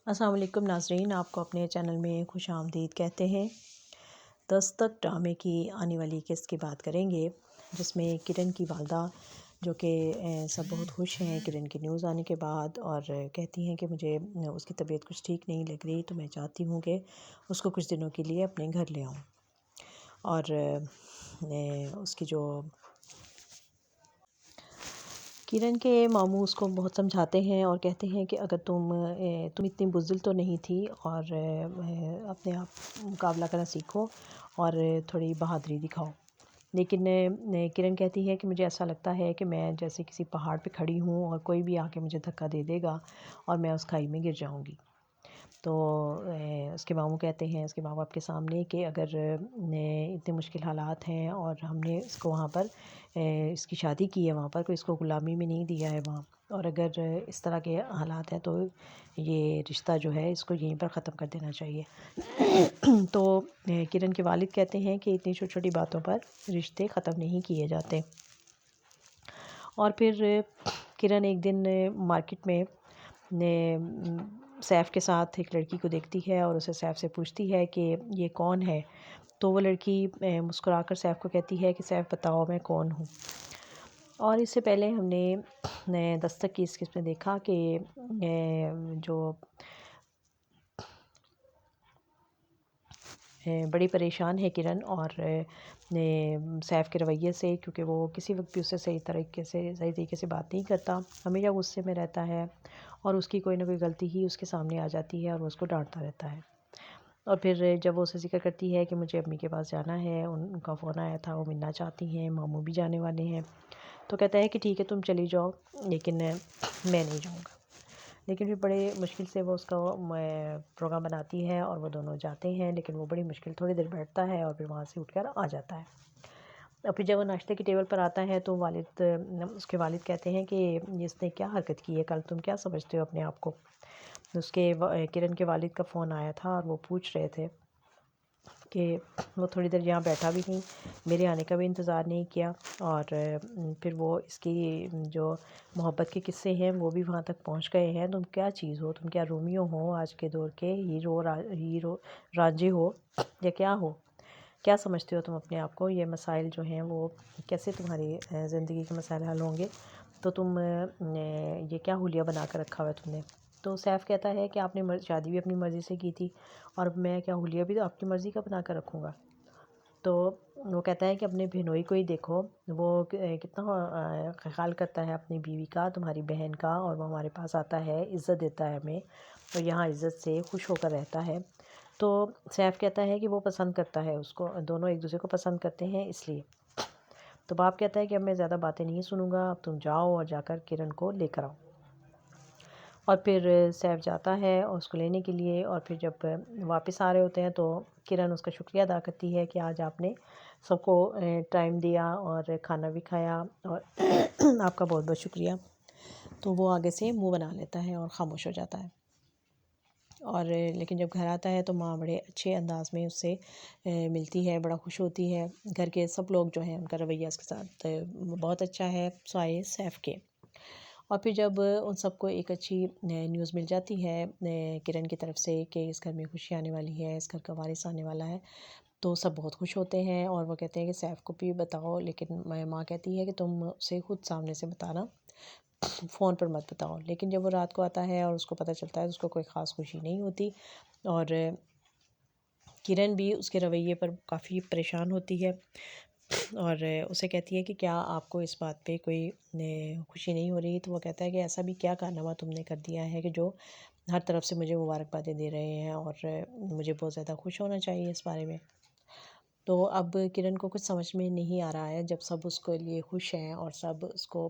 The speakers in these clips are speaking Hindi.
अस्सलाम वालेकुम नाज़रीन, आपको अपने चैनल में खुश आमदीद कहते हैं। दस्तक ड्रामे की आने वाली किस्त की बात करेंगे, जिसमें किरण की वालदा जो कि सब बहुत खुश हैं किरण की न्यूज़ आने के बाद, और कहती हैं कि मुझे उसकी तबीयत कुछ ठीक नहीं लग रही, तो मैं चाहती हूँ कि उसको कुछ दिनों के लिए अपने घर ले आऊँ। और उसकी जो किरण के मामू उसको बहुत समझाते हैं और कहते हैं कि अगर तुम इतनी बुज़दिल तो नहीं थी, और अपने आप मुकाबला करना सीखो और थोड़ी बहादुरी दिखाओ। लेकिन किरण कहती है कि मुझे ऐसा लगता है कि मैं जैसे किसी पहाड़ पे खड़ी हूँ और कोई भी आके मुझे धक्का दे देगा और मैं उस खाई में गिर जाऊँगी। तो उसके मामू कहते हैं उसके माँ बाप के सामने कि अगर इतने मुश्किल हालात हैं और हमने इसको वहाँ पर इसकी शादी की है, वहाँ पर कोई इसको ग़ुलामी में नहीं दिया है वहाँ, और अगर इस तरह के हालात हैं तो ये रिश्ता जो है इसको यहीं पर ख़त्म कर देना चाहिए। तो किरण के वालिद कहते हैं कि इतनी छोटी छोटी बातों पर रिश्ते ख़त्म नहीं किए जाते। और फिर किरण एक दिन मार्केट में सैफ़ के साथ एक लड़की को देखती है और उसे सैफ़ से पूछती है कि ये कौन है। तो वो लड़की मुस्कुराकर सैफ़ को कहती है कि सैफ़ बताओ मैं कौन हूँ। और इससे पहले हमने दस्तक की इस किस्त में देखा कि जो बड़ी परेशान है किरण, और सैफ़ के रवैये से, क्योंकि वो किसी वक्त भी उससे सही तरीके से बात नहीं करता, हमेशा गुस्से में रहता है और उसकी कोई ना कोई गलती ही उसके सामने आ जाती है और वो उसको डांटता रहता है। और फिर जब वो उसे ज़िक्र करती है कि मुझे अम्मी के पास जाना है, उनका फ़ोन आया था, वो मिलना चाहती हैं, मामू भी जाने वाले हैं, तो कहता है कि ठीक है तुम चली जाओ, लेकिन मैं नहीं जाऊँगा। लेकिन फिर बड़े मुश्किल से वो उसका प्रोग्राम बनाती है और वो दोनों जाते हैं, लेकिन वो बड़ी मुश्किल थोड़ी देर बैठता है और फिर वहाँ से उठकर आ जाता है। और फिर जब वो नाश्ते की टेबल पर आता है तो उसके वालिद कहते हैं कि ये इसने क्या हरकत की है, कल तुम क्या समझते हो अपने आप को। किरण के वालिद का फ़ोन आया था और वो पूछ रहे थे कि वो थोड़ी देर यहाँ बैठा भी नहीं, मेरे आने का भी इंतज़ार नहीं किया, और फिर वो इसकी जो मोहब्बत के किस्से हैं वो भी वहाँ तक पहुँच गए हैं। तुम क्या चीज़ हो, तुम क्या रोमियो हो, आज के दौर के हीरो रांझे हो या क्या हो, क्या समझते हो तुम अपने आप को। ये मसाइल जो हैं वो कैसे तुम्हारी ज़िंदगी के मसाइल हल होंगे, तो तुम ये क्या हुलिया बना कर रखा हुआ है तुमने। तो सैफ़ कहता है कि आपने शादी भी अपनी मर्ज़ी से की थी, और मैं क्या हुलिया भी तो आपकी मर्ज़ी का बना कर रखूँगा। तो वो कहता है कि अपने बहनोई को ही देखो, वो कितना ख्याल करता है अपनी बीवी का, तुम्हारी बहन का, और वो हमारे पास आता है, इज़्ज़त देता है हमें, और यहाँ इज़्ज़त से खुश होकर रहता है। तो सैफ़ कहता है कि वो पसंद करता है उसको, दोनों एक दूसरे को पसंद करते हैं इसलिए। तो बाप कहता है कि अब मैं ज़्यादा बातें नहीं सुनूंगा, अब तुम जाओ और जाकर किरण को लेकर आओ। और फिर सैफ जाता है और उसको लेने के लिए, और फिर जब वापस आ रहे होते हैं तो किरण उसका शुक्रिया अदा करती है कि आज आपने सबको टाइम दिया और खाना भी खाया, और आपका बहुत बहुत शुक्रिया। तो वो आगे से मुंह बना लेता है और ख़ामोश हो जाता है। और लेकिन जब घर आता है तो माँ बड़े अच्छे अंदाज में उससे मिलती है, बड़ा खुश होती है। घर के सब लोग जो हैं उनका रवैया उसके साथ बहुत अच्छा है स्वाए सैफ के। और फिर जब उन सबको एक अच्छी न्यूज़ मिल जाती है किरण की तरफ से कि इस घर में खुशी आने वाली है, इस घर का वारिस आने वाला है, तो सब बहुत खुश होते हैं और वो कहते हैं कि सैफ को भी बताओ, लेकिन माँ कहती है कि तुम उसे खुद सामने से बताना, फ़ोन पर मत बताओ। लेकिन जब वो रात को आता है और उसको पता चलता है तो उसको कोई ख़ास खुशी नहीं होती, और किरण भी उसके रवैये पर काफ़ी परेशान होती है और उसे कहती है कि क्या आपको इस बात पे कोई खुशी नहीं हो रही। तो वो कहता है कि ऐसा भी क्या कारनामा तुमने कर दिया है कि जो हर तरफ से मुझे मुबारकबादें दे रहे हैं, और मुझे बहुत ज़्यादा खुश होना चाहिए इस बारे में। तो अब किरण को कुछ समझ में नहीं आ रहा है, जब सब उसके लिए खुश हैं और सब उसको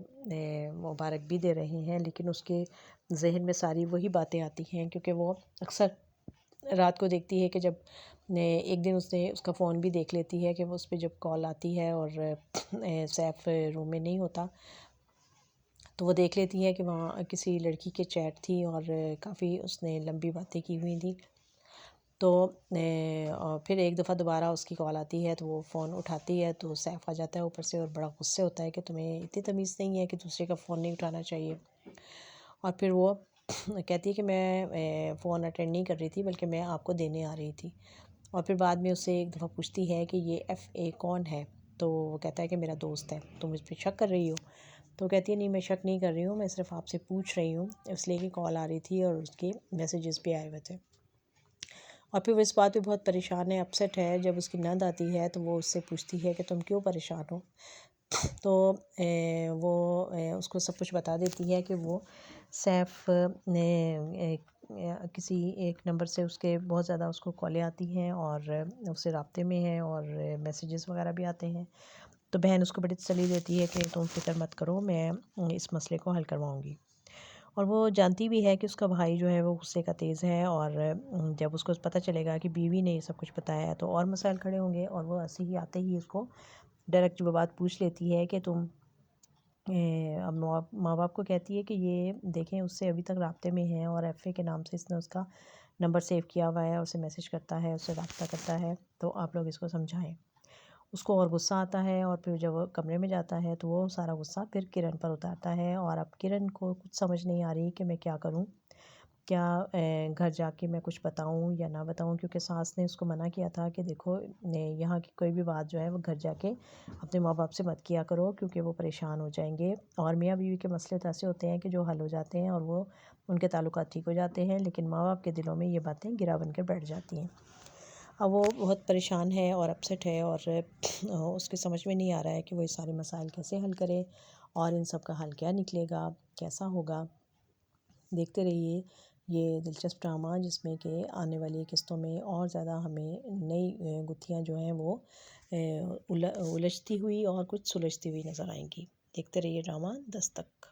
मुबारक भी दे रहे हैं, लेकिन उसके जहन में सारी वही बातें आती हैं, क्योंकि वो अक्सर रात को देखती है कि जब एक दिन उसने उसका फ़ोन भी देख लेती है कि वो उस पर जब कॉल आती है और सैफ रूम में नहीं होता, तो वो देख लेती है कि वहाँ किसी लड़की के चैट थी और काफ़ी उसने लंबी बातें की हुई थी। तो और फिर एक दफ़ा दोबारा उसकी कॉल आती है तो वो फ़ोन उठाती है तो सैफ आ जाता है ऊपर से और बड़ा गुस्से होता है कि तुम्हें इतनी तमीज़ नहीं है कि दूसरे का फ़ोन नहीं उठाना चाहिए। और फिर वो कहती है कि मैं फ़ोन अटेंड नहीं कर रही थी, बल्कि मैं आपको देने आ रही थी। और फिर बाद में उससे एक दफ़ा पूछती है कि ये FA कौन है? तो वो कहता है कि मेरा दोस्त है। तो मुझ पे शक कर रही हो? तो कहती है नहीं, मैं शक नहीं कर रही हूँ, मैं सिर्फ़ आपसे पूछ रही हूँ, इसलिए कि कॉल आ रही थी और उसके मैसेजेस भी आए हुए थे। और फिर वो इस बात पे बहुत परेशान है, अपसेट है। जब उसकी नंद आती है तो वो उससे पूछती है कि तुम क्यों परेशान हो? तो वो उसको सब कुछ बता देती है कि वो सैफ़ ने किसी एक नंबर से उसके बहुत ज़्यादा उसको कॉलें आती हैं और उससे राब्ते में है और मैसेजेस वगैरह भी आते हैं। तो बहन उसको बड़ी तसल्ली देती है कि तुम फ़िक्र मत करो, मैं इस मसले को हल करवाऊँगी। और वो जानती भी है कि उसका भाई जो है वो गुस्से का तेज़ है, और जब उसको पता चलेगा कि बीवी ने ये सब कुछ बताया है तो और मसाइल खड़े होंगे, और वो ऐसे ही आते ही उसको डायरेक्ट वो बात पूछ लेती है कि तुम अब माँ बाप को कहती है कि ये देखें उससे अभी तक राब्ते में है और FA के नाम से इसने उसका नंबर सेव किया हुआ है, उसे मैसेज करता है, उससे रब्ता करता है, तो आप लोग इसको समझाएं। उसको और गुस्सा आता है, और फिर जब वो कमरे में जाता है तो वो सारा गुस्सा फिर किरण पर उतारता है। और अब किरण को कुछ समझ नहीं आ रही कि मैं क्या करूं, क्या घर जाके मैं कुछ बताऊं या ना बताऊं, क्योंकि सास ने उसको मना किया था कि देखो यहाँ की कोई भी बात जो है वो घर जाके अपने माँ बाप से मत किया करो, क्योंकि वो परेशान हो जाएंगे। और मियाँ बीवी के मसले तो ऐसे होते हैं कि जो हल हो जाते हैं और वो उनके ताल्लुकात ठीक हो जाते हैं, लेकिन माँ बाप के दिलों में ये बातें गिरा बन कर बैठ जाती हैं। अब वो बहुत परेशान है और अपसेट है, और उसके समझ में नहीं आ रहा है कि वो ये सारे मसाइल कैसे हल करे और इन सब का हल क्या निकलेगा, कैसा होगा। देखते रहिए ये दिलचस्प ड्रामा, जिसमें कि आने वाली किस्तों में और ज़्यादा हमें नई गुत्थियाँ जो हैं वो उलझती हुई और कुछ सुलझती हुई नज़र आएंगी। देखते रहिए ड्रामा दस्तक।